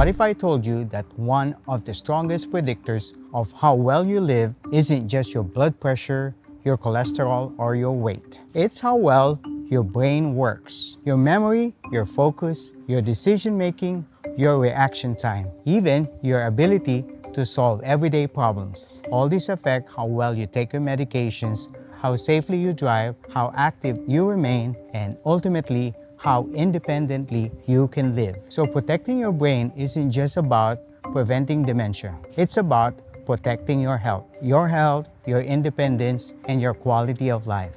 What if I told you that one of the strongest predictors of how well you live isn't just your blood pressure, your cholesterol, or your weight? It's how well your brain works. Your memory, your focus, your decision making, your reaction time, even your ability to solve everyday problems. All these affect how well you take your medications, how safely you drive, how active you remain, and ultimately, how independently you can live. So protecting your brain isn't just about preventing dementia. It's about protecting your health, your independence, and your quality of life.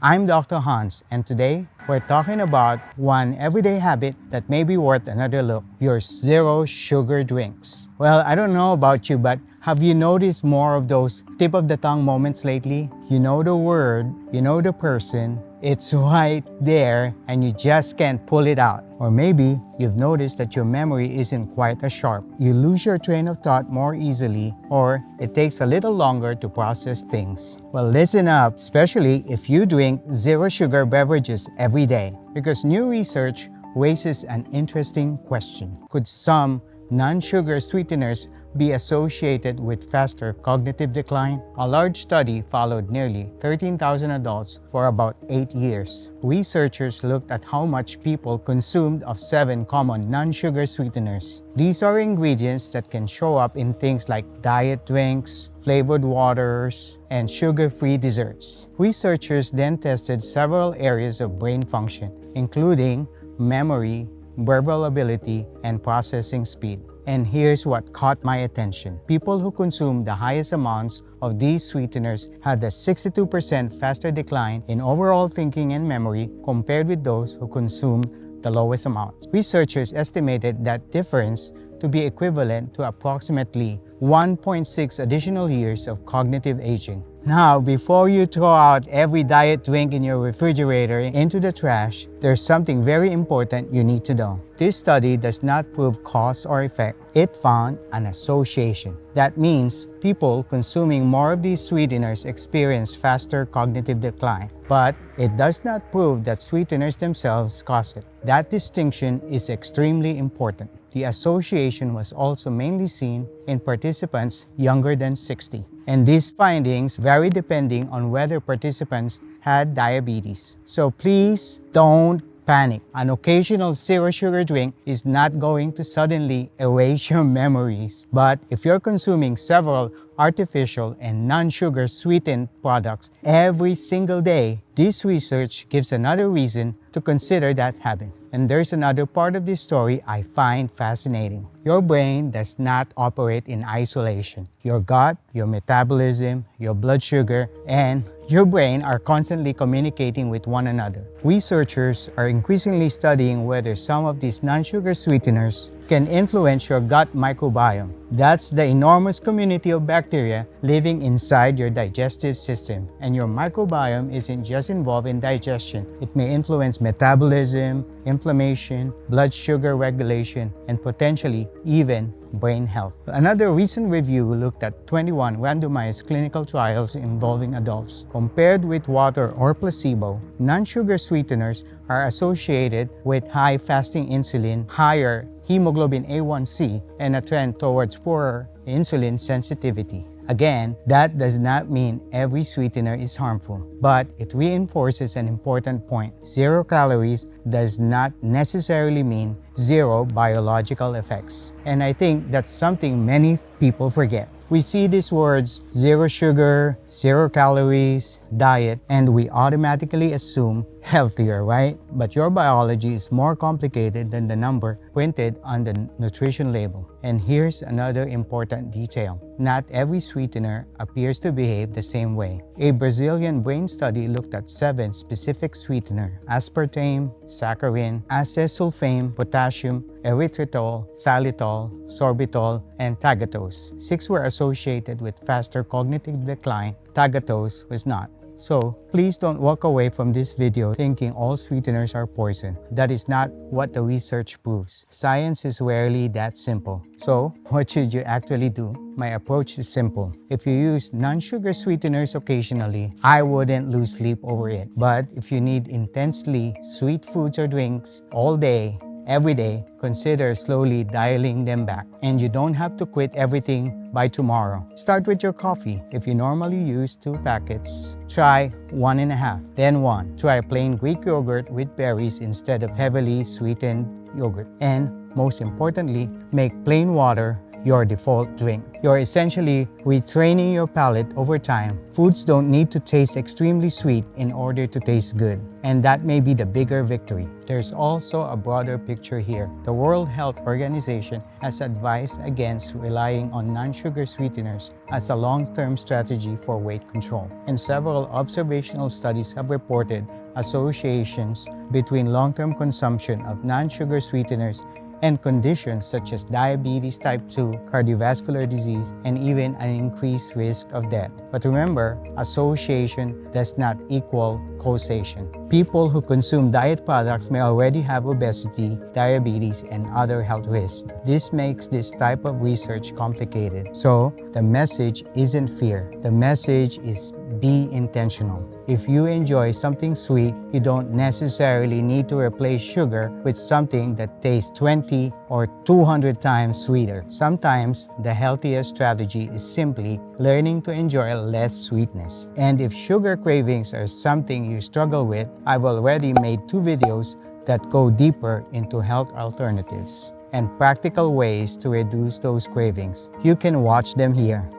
I'm Dr. Hanz, and today we're talking about one everyday habit that may be worth another look: your zero sugar drinks. Well, I don't know about you, but have you noticed more of those tip of the tongue moments lately? You know the word, you know the person, it's right there, and you just can't pull it out. Or maybe you've noticed that your memory isn't quite as sharp. You lose your train of thought more easily, or it takes a little longer to process things. Well, listen up, especially if you drink zero sugar beverages every day, because new research raises an interesting question. Could some non-sugar sweeteners be associated with faster cognitive decline? A large study followed nearly 13,000 adults for about 8 years. Researchers looked at how much people consumed of 7 common non-sugar sweeteners. These are ingredients that can show up in things like diet drinks, flavored waters, and sugar-free desserts. Researchers then tested several areas of brain function, including memory, verbal ability, and processing speed. And here's what caught my attention. People who consumed the highest amounts of these sweeteners had a 62% faster decline in overall thinking and memory compared with those who consumed the lowest amounts. Researchers estimated that difference to be equivalent to approximately 1.6 additional years of cognitive aging. Now, before you throw out every diet drink in your refrigerator into the trash, there's something very important you need to know. This study does not prove cause or effect. It found an association. That means people consuming more of these sweeteners experience faster cognitive decline. But it does not prove that sweeteners themselves cause it. That distinction is extremely important. The association was also mainly seen in participants younger than 60. And these findings vary depending on whether participants had diabetes. So please don't panic. An occasional zero sugar drink is not going to suddenly erase your memories. But if you're consuming several artificial and non-sugar sweetened products every single day, this research gives another reason to consider that habit. And there's another part of this story I find fascinating. Your brain does not operate in isolation. Your gut, your metabolism, your blood sugar, and your brain are constantly communicating with one another. Researchers are increasingly studying whether some of these non-sugar sweeteners can influence your gut microbiome. That's the enormous community of bacteria living inside your digestive system. And your microbiome isn't just involved in digestion. It may influence metabolism, inflammation, blood sugar regulation, and potentially even brain health. Another recent review looked at 21 randomized clinical trials involving adults. Compared with water or placebo, non-sugar sweeteners are associated with high fasting insulin, higher hemoglobin A1C, and a trend towards poorer insulin sensitivity. Again, that does not mean every sweetener is harmful, but it reinforces an important point. 0 calories does not necessarily mean 0 biological effects. And I think that's something many people forget. We see these words, 0 sugar, 0 calories, diet, and we automatically assume healthier, right? But your biology is more complicated than the number printed on the nutrition label. And here's another important detail. Not every sweetener appears to behave the same way. A Brazilian brain study looked at 7 specific sweeteners: aspartame, saccharin, acesulfame, potassium, erythritol, xylitol, sorbitol, and tagatose. 6 were associated with faster cognitive decline. Tagatose was not. So please don't walk away from this video thinking all sweeteners are poison. That is not what the research proves. Science is rarely that simple. So what should you actually do? My approach is simple. If you use non-sugar sweeteners occasionally, I wouldn't lose sleep over it. But if you need intensely sweet foods or drinks all day, every day, consider slowly dialing them back. And you don't have to quit everything by tomorrow. Start with your coffee. If you normally use 2 packets, try 1.5, then 1. Try plain Greek yogurt with berries instead of heavily sweetened yogurt. And most importantly, make plain water your default drink. You're essentially retraining your palate over time. Foods don't need to taste extremely sweet in order to taste good. And that may be the bigger victory. There's also a broader picture here. The World Health Organization has advised against relying on non-sugar sweeteners as a long-term strategy for weight control. And several observational studies have reported associations between long-term consumption of non-sugar sweeteners and conditions such as diabetes type 2, cardiovascular disease, and even an increased risk of death. But remember, association does not equal causation. People who consume diet products may already have obesity, diabetes, and other health risks. This makes this type of research complicated. So, the message isn't fear. The message is be intentional. If you enjoy something sweet, you don't necessarily need to replace sugar with something that tastes 20 or 200 times sweeter. Sometimes, the healthiest strategy is simply learning to enjoy less sweetness. And if sugar cravings are something you struggle with, I've already made 2 videos that go deeper into health alternatives and practical ways to reduce those cravings. You can watch them here.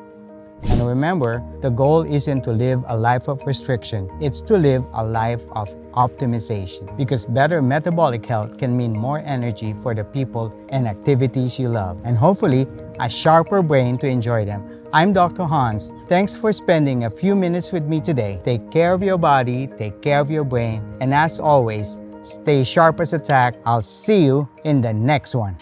And remember, the goal isn't to live a life of restriction, it's to live a life of optimization. Because better metabolic health can mean more energy for the people and activities you love, and hopefully a sharper brain to enjoy them. I'm Dr. Hanz. Thanks for spending a few minutes with me today. Take care of your body, take care of your brain, and as always, stay sharp as a tack. I'll see you in the next one.